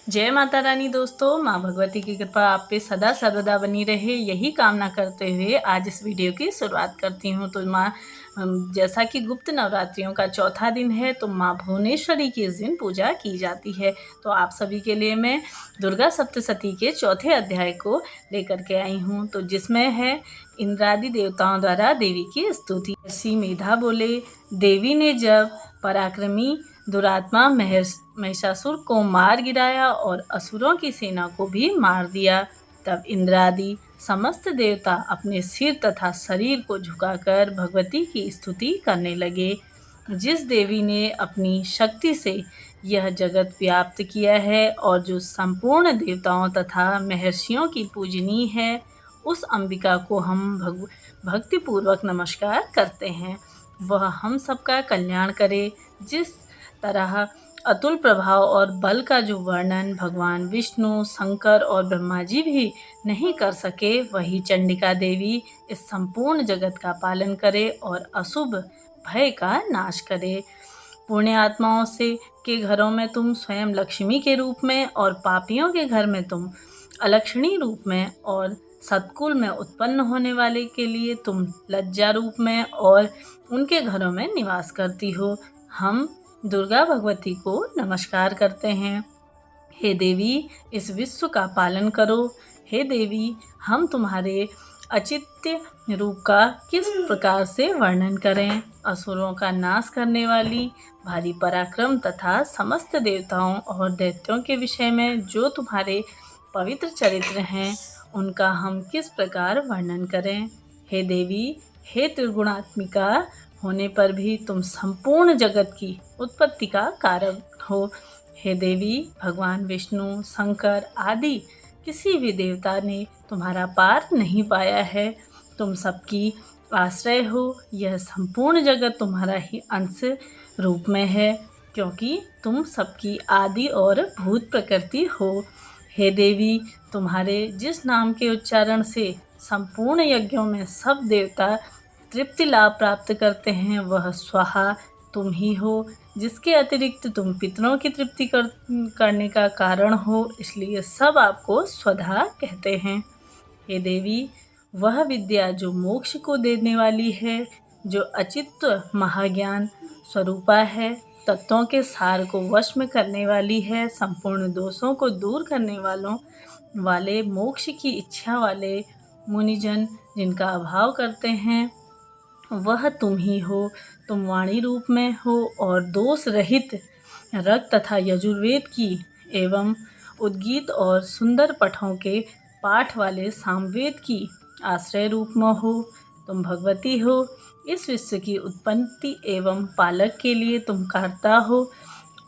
जय माता रानी दोस्तों, माँ भगवती की कृपा आप पे सदा सर्वदा बनी रहे, यही कामना करते हुए आज इस वीडियो की शुरुआत करती हूँ। तो जैसा कि गुप्त नवरात्रियों का चौथा दिन है, तो माँ भुवनेश्वरी की इस दिन पूजा की जाती है। तो आप सभी के लिए मैं दुर्गा सप्तशती के चौथे अध्याय को लेकर के आई हूँ, तो जिसमें है इंद्रादि देवताओं द्वारा देवी की स्तुति। ऋषि मेधा बोले, देवी ने जब पराक्रमी दुरात्मा महिषासुर को मार गिराया और असुरों की सेना को भी मार दिया, तब इंद्रादि समस्त देवता अपने सिर तथा शरीर को झुकाकर भगवती की स्तुति करने लगे। जिस देवी ने अपनी शक्ति से यह जगत व्याप्त किया है और जो संपूर्ण देवताओं तथा महर्षियों की पूजनीय है, उस अंबिका को हम भक्तिपूर्वक नमस्कार करते हैं। वह हम सबका कल्याण करे। जिस तरह अतुल प्रभाव और बल का जो वर्णन भगवान विष्णु, शंकर और ब्रह्मा जी भी नहीं कर सके, वही चंडिका देवी इस संपूर्ण जगत का पालन करे और अशुभ भय का नाश करे। पुण्य आत्माओं से के घरों में तुम स्वयं लक्ष्मी के रूप में और पापियों के घर में तुम अलक्ष्मी रूप में और सतकुल में उत्पन्न होने वाले के लिए तुम लज्जा रूप में और उनके घरों में निवास करती हो। हम दुर्गा भगवती को नमस्कार करते हैं। हे देवी, इस विश्व का पालन करो। हे देवी, हम तुम्हारे अचित्य रूप का किस प्रकार से वर्णन करें। असुरों का नाश करने वाली, भारी पराक्रम तथा समस्त देवताओं और दैत्यों के विषय में जो तुम्हारे पवित्र चरित्र हैं, उनका हम किस प्रकार वर्णन करें। हे देवी, हे त्रिगुणात्मिका होने पर भी तुम संपूर्ण जगत की उत्पत्ति का कारण हो। हे देवी, भगवान विष्णु, शंकर आदि किसी भी देवता ने तुम्हारा पार नहीं पाया है। तुम सबकी आश्रय हो। यह संपूर्ण जगत तुम्हारा ही अंश रूप में है, क्योंकि तुम सबकी आदि और भूत प्रकृति हो। हे देवी, तुम्हारे जिस नाम के उच्चारण से संपूर्ण यज्ञों में सब देवता तृप्ति लाभ प्राप्त करते हैं, वह स्वाहा तुम ही हो। जिसके अतिरिक्त तुम पितरों की तृप्ति करने का कारण हो, इसलिए सब आपको स्वधा कहते हैं। हे देवी, वह विद्या जो मोक्ष को देने वाली है, जो अचित्त महाज्ञान स्वरूपा है, तत्वों के सार को वश में करने वाली है, संपूर्ण दोषों को दूर करने वाले मोक्ष की इच्छा वाले मुनिजन जिनका अभाव करते हैं, वह तुम ही हो। तुम वाणी रूप में हो और दोष रहित रक्त तथा यजुर्वेद की एवं उद्गीत और सुंदर पठों के पाठ वाले सामवेद की आश्रय रूप में हो। तुम भगवती हो। इस विश्व की उत्पत्ति एवं पालक के लिए तुम कर्ता हो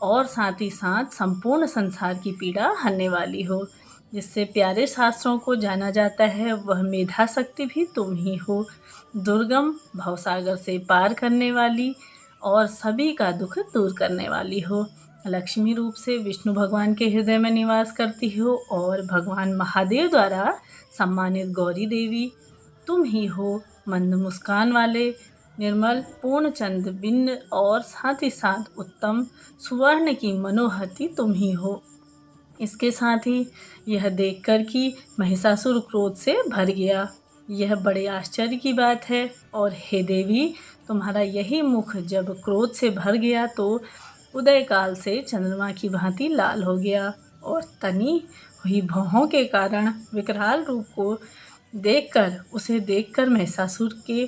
और साथ ही साथ संपूर्ण संसार की पीड़ा हरने वाली हो। जिससे प्यारे शास्त्रों को जाना जाता है, वह मेधा शक्ति भी तुम ही हो। दुर्गम भवसागर से पार करने वाली और सभी का दुख दूर करने वाली हो। लक्ष्मी रूप से विष्णु भगवान के हृदय में निवास करती हो और भगवान महादेव द्वारा सम्मानित गौरी देवी तुम ही हो। मंद मुस्कान वाले निर्मल पूर्ण चंद बिंद और साथ ही साथ उत्तम सुवर्ण की मनोहती तुम ही हो। इसके साथ ही यह देखकर कि महिषासुर क्रोध से भर गया, यह बड़े आश्चर्य की बात है। और हे देवी, तुम्हारा यही मुख जब क्रोध से भर गया तो उदय काल से चंद्रमा की भांति लाल हो गया और तनी हुई भौहों के कारण विकराल रूप को उसे देखकर महिषासुर के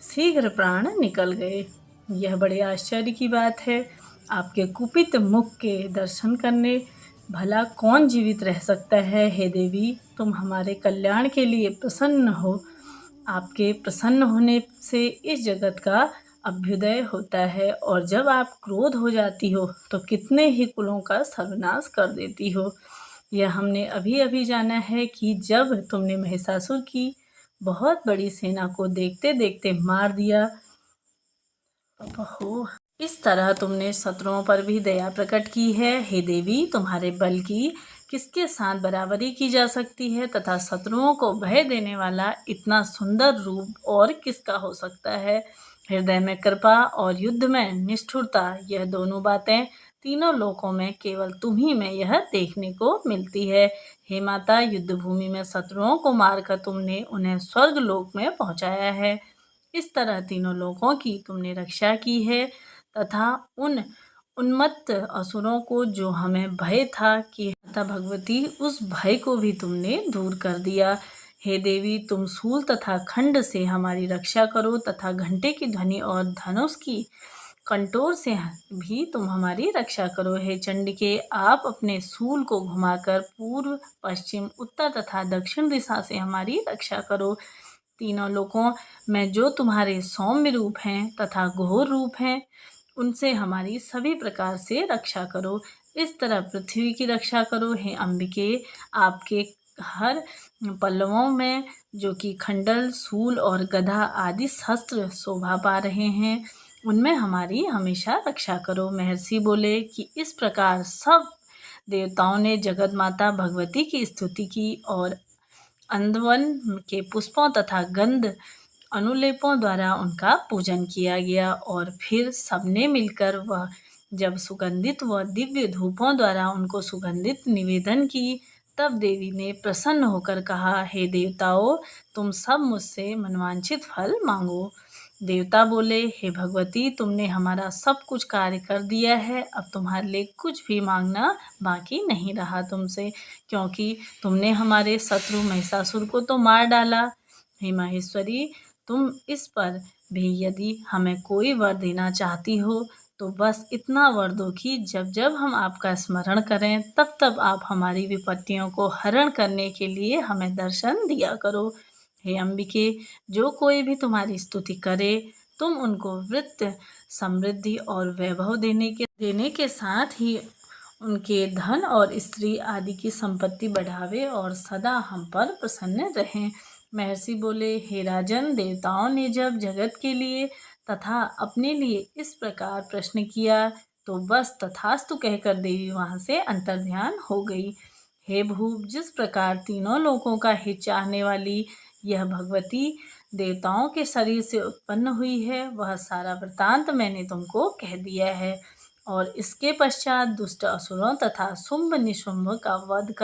शीघ्र प्राण निकल गए। यह बड़े आश्चर्य की बात है। आपके कुपित मुख के दर्शन करने भला कौन जीवित रह सकता है। हे देवी, तुम हमारे कल्याण के लिए प्रसन्न हो। आपके प्रसन्न होने से इस जगत का अभ्युदय होता है और जब आप क्रोध हो जाती हो तो कितने ही कुलों का सर्वनाश कर देती हो। यह हमने अभी अभी जाना है कि जब तुमने महिषासुर की बहुत बड़ी सेना को देखते देखते मार दिया हो, इस तरह तुमने शत्रुओं पर भी दया प्रकट की है। हे देवी, तुम्हारे बल की किसके साथ बराबरी की जा सकती है तथा शत्रुओं को भय देने वाला इतना सुंदर रूप और किसका हो सकता है। हृदय में कृपा और युद्ध में निष्ठुरता, यह दोनों बातें तीनों लोकों में केवल तुम ही में यह देखने को मिलती है। हे माता, युद्ध भूमि में शत्रुओं को मारकर तुमने उन्हें स्वर्ग लोक में पहुंचाया है। इस तरह तीनों लोकों की तुमने रक्षा की है तथा उन उन्मत्त असुरों को जो हमें भय था कि माता भगवती, उस भय को भी तुमने दूर कर दिया। हे देवी, तुम शूल तथा खंड से हमारी रक्षा करो तथा घंटे की ध्वनि और धनुष की कंटोर से भी तुम हमारी रक्षा करो। हे चंडिके, आप अपने शूल को घुमाकर पूर्व, पश्चिम, उत्तर तथा दक्षिण दिशा से हमारी रक्षा करो। तीनों लोकों में जो तुम्हारे सौम्य रूप हैं तथा घोर रूप हैं, उनसे हमारी सभी प्रकार से रक्षा करो। इस तरह पृथ्वी की रक्षा करो। हे अंबिके, आपके हर पल्लवों में जो कि खंडल, शूल और गदा आदि शस्त्र शोभा पा रहे हैं, उनमें हमारी हमेशा रक्षा करो। महर्षि बोले कि इस प्रकार सब देवताओं ने जगत माता भगवती की स्तुति की और अंदवन के पुष्पों तथा गंध अनुलेपों द्वारा उनका पूजन किया गया। और फिर सबने मिलकर वह जब सुगंधित व दिव्य धूपों द्वारा उनको सुगंधित निवेदन की, तब देवी ने प्रसन्न होकर कहा, हे देवताओं, तुम सब मुझसे मनवांछित फल मांगो। देवता बोले, हे भगवती, तुमने हमारा सब कुछ कार्य कर दिया है, अब तुम्हारे लिए कुछ भी मांगना बाकी नहीं रहा तुमसे, क्योंकि तुमने हमारे शत्रु महिषासुर को तो मार डाला। हे माहेश्वरी, तुम इस पर भी यदि हमें कोई वर देना चाहती हो तो बस इतना वर दो कि जब जब हम आपका स्मरण करें तब तब आप हमारी विपत्तियों को हरण करने के लिए हमें दर्शन दिया करो। हे अंबिके, जो कोई भी तुम्हारी स्तुति करे, तुम उनको वृत्त, समृद्धि और वैभव देने के साथ ही उनके धन और स्त्री आदि की संपत्ति बढ़ावे और सदा हम पर प्रसन्न रहें। महर्षि बोले, हे राजन, देवताओं ने जब जगत के लिए तथा अपने लिए इस प्रकार प्रश्न किया तो बस तथास्तु कहकर देवी वहां से अंतर्ध्यान हो गई। हे भूप, जिस प्रकार तीनों लोकों का हित चाहने वाली यह भगवती देवताओं के शरीर से उत्पन्न हुई है, वह सारा वृतांत मैंने तुमको कह दिया है। और इसके पश्चात दुष्ट असुरों तथा शुंभ निशुंभ का वध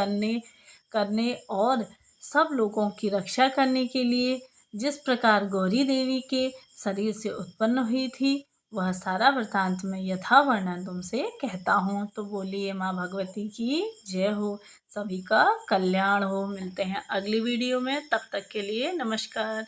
करने और सब लोगों की रक्षा करने के लिए जिस प्रकार गौरी देवी के शरीर से उत्पन्न हुई थी, वह सारा वृतांत मैं यथा वर्णन तुमसे कहता हूँ। तो बोलिए माँ भगवती की जय हो, सभी का कल्याण हो। मिलते हैं अगली वीडियो में, तब तक के लिए नमस्कार।